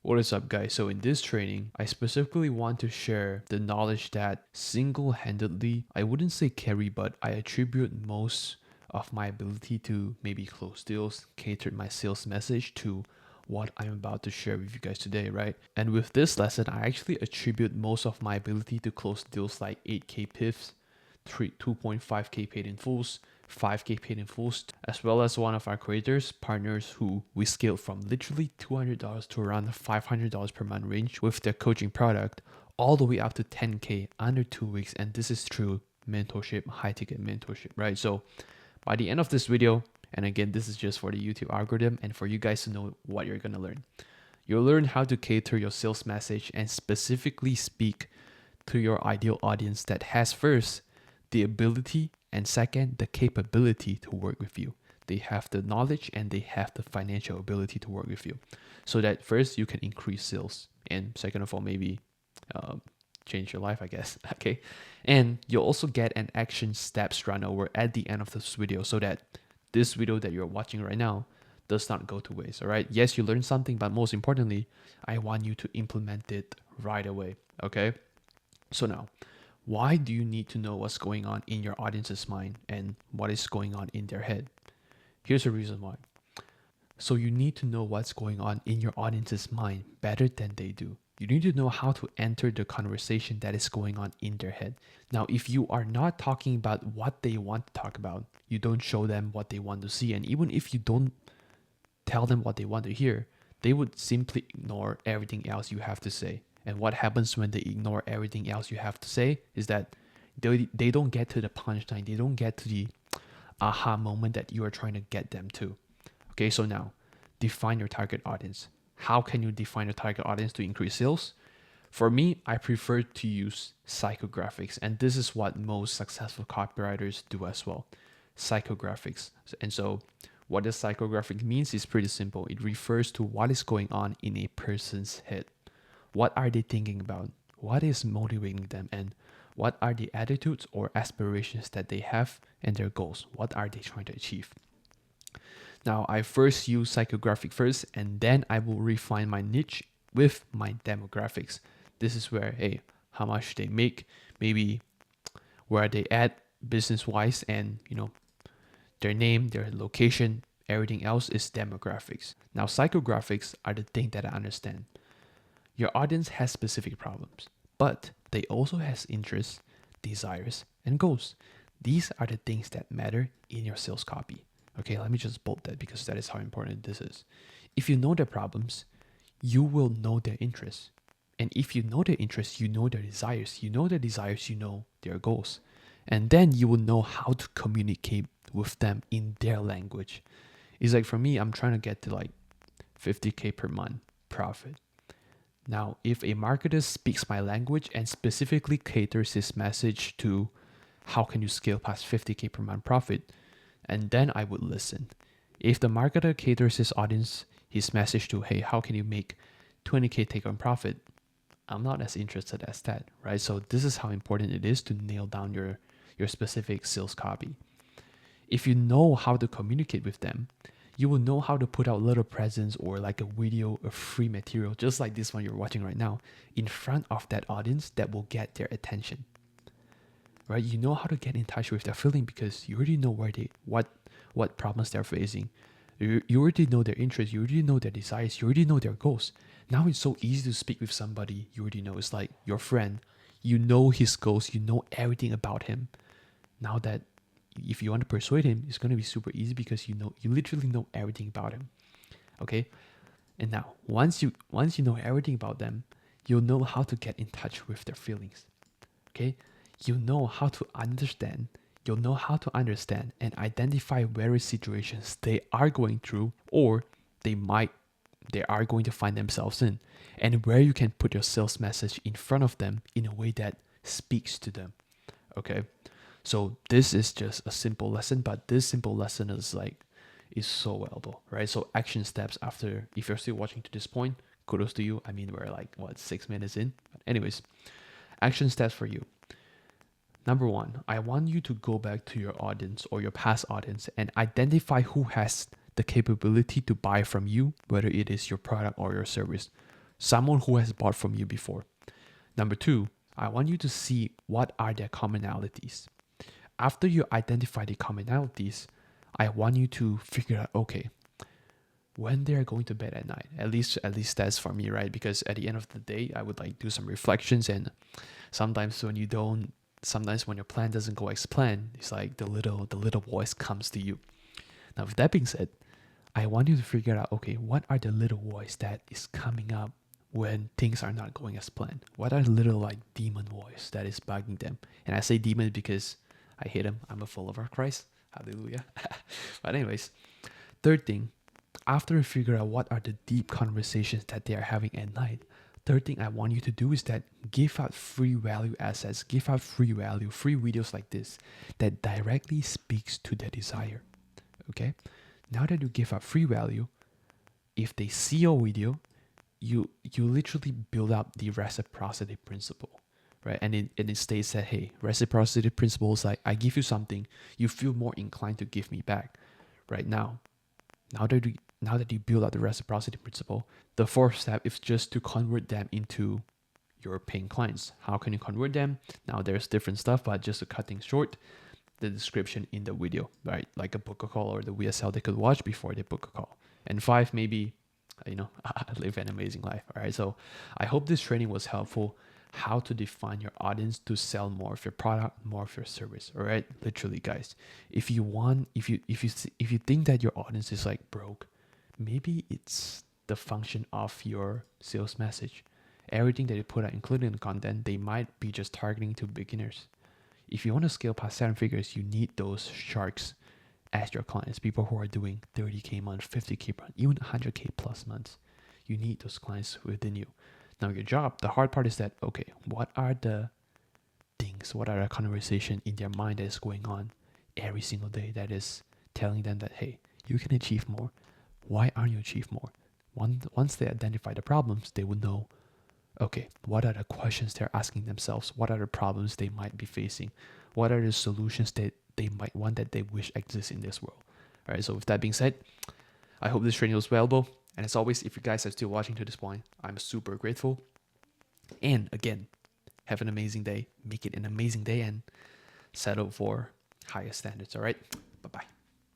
What is up, guys? So in this training, I specifically want to share the knowledge that single-handedly, I wouldn't say carry, but I attribute most of my ability to maybe close deals, cater my sales message to what I'm about to share with you guys today, right? And with this lesson, I actually attribute most of my ability to close deals like 8K PIFs, 2.5K paid in fulls, 5K paid in fulls, as well as one of our creators, partners who we scaled from literally $200 to around $500 per month range with their coaching product, all the way up to 10K under 2 weeks. And this is true mentorship, high ticket mentorship, right? So by the end of this video, and again, this is just for the YouTube algorithm and for you guys to know what you're gonna learn. You'll learn how to cater your sales message and specifically speak to your ideal audience that has first the ability and second the capability to work with you. They have the knowledge and they have the financial ability to work with you, so that first you can increase sales, and second of all, maybe change your life, I guess. Okay, and you'll also get an action steps run over at the end of this video, so that this video that you're watching right now does not go to waste. All right, yes, you learned something, but most importantly, I want you to implement it right away. Okay, so now, why do you need to know what's going on in your audience's mind and what is going on in their head? Here's the reason why. So you need to know what's going on in your audience's mind better than they do. You need to know how to enter the conversation that is going on in their head. Now, if you are not talking about what they want to talk about, you don't show them what they want to see, and even if you don't tell them what they want to hear, they would simply ignore everything else you have to say. And what happens when they ignore everything else you have to say is that they don't get to the punchline. They don't get to the aha moment that you are trying to get them to. Okay, so now define your target audience. How can you define your target audience to increase sales? For me, I prefer to use psychographics, and this is what most successful copywriters do as well. Psychographics. And so what the psychographic means is pretty simple. It refers to what is going on in a person's head. What are they thinking about? What is motivating them? And what are the attitudes or aspirations that they have and their goals? What are they trying to achieve? Now, I first use psychographic first, and then I will refine my niche with my demographics. This is where, hey, how much they make, maybe where they at business-wise, and their name, their location, everything else is demographics. Now, psychographics are the thing that I understand. Your audience has specific problems, but they also has interests, desires, and goals. These are the things that matter in your sales copy. Okay, let me just bold that because that is how important this is. If you know their problems, you will know their interests. And if you know their interests, you know their desires. You know their desires, you know their goals. And then you will know how to communicate with them in their language. It's like for me, I'm trying to get to like 50K per month profit. Now, if a marketer speaks my language and specifically caters his message to how can you scale past 50K per month profit, and then I would listen. If the marketer caters his audience, his message to, hey, how can you make 20K take home profit? I'm not as interested as that, right? So this is how important it is to nail down your specific sales copy. If you know how to communicate with them, you will know how to put out little presents or like a video of free material, just like this one you're watching right now, in front of that audience that will get their attention. Right? You know how to get in touch with their feeling because you already know where what problems they're facing. You already know their interests, you already know their desires, you already know their goals. Now it's so easy to speak with somebody you already know. It's like your friend. You know his goals, you know everything about him. Now that if you want to persuade him, it's going to be super easy because you literally know everything about him. Okay? And now, once you know everything about them, you'll know how to get in touch with their feelings. Okay? You know how to understand. You'll know how to understand and identify various situations they are going through or they are going to find themselves in, and where you can put your sales message in front of them in a way that speaks to them. Okay? So this is just a simple lesson, but this simple lesson is so valuable, right? So action steps after, if you're still watching to this point, kudos to you. I mean, we're like, 6 minutes in? But anyways, action steps for you. Number one, I want you to go back to your audience or your past audience and identify who has the capability to buy from you, whether it is your product or your service. someone who has bought from you before. Number two, I want you to see what are their commonalities. After you identify the commonalities, I want you to figure out, okay, when they're going to bed at night. At least that's for me, right? Because at the end of the day, I would like do some reflections, and sometimes when your plan doesn't go as planned, it's like the little voice comes to you. Now, with that being said, I want you to figure out, okay, what are the little voice that is coming up when things are not going as planned? What are the little like demon voice that is bugging them? And I say demon because I hate them. I'm a follower of Christ. Hallelujah. But anyways, third thing, after you figure out what are the deep conversations that they are having at night, third thing I want you to do is that give out free value assets, give out free value, free videos like this that directly speaks to their desire. Okay? Now that you give out free value, if they see your video, you literally build up the reciprocity principle, right? And it states that, hey, reciprocity principle is like, I give you something, you feel more inclined to give me back. Right now that you build out the reciprocity principle, the fourth step is just to convert them into your paying clients. How can you convert them? Now there's different stuff, but just to cut things short, the description in the video, right? Like a book a call or the VSL they could watch before they book a call. And five, maybe, live an amazing life. All right. So I hope this training was helpful. How to define your audience to sell more of your product, more of your service. All right. Literally, guys, if you think that your audience is like broke, maybe it's the function of your sales message. Everything that you put out, including the content, they might be just targeting to beginners. If you want to scale past 7 figures, you need those sharks as your clients, people who are doing 30K a month, 50K a month, even 100K plus months. You need those clients within you. Now your job, the hard part is that, okay, what are the things, what are the conversation in their mind that is going on every single day that is telling them that, hey, you can achieve more. Why aren't you achieve more? Once they identify the problems, they will know, okay, what are the questions they're asking themselves? What are the problems they might be facing? What are the solutions that they might want that they wish exist in this world? All right, so with that being said, I hope this training was valuable. And as always, if you guys are still watching to this point, I'm super grateful. And again, have an amazing day. Make it an amazing day and settle for higher standards, all right?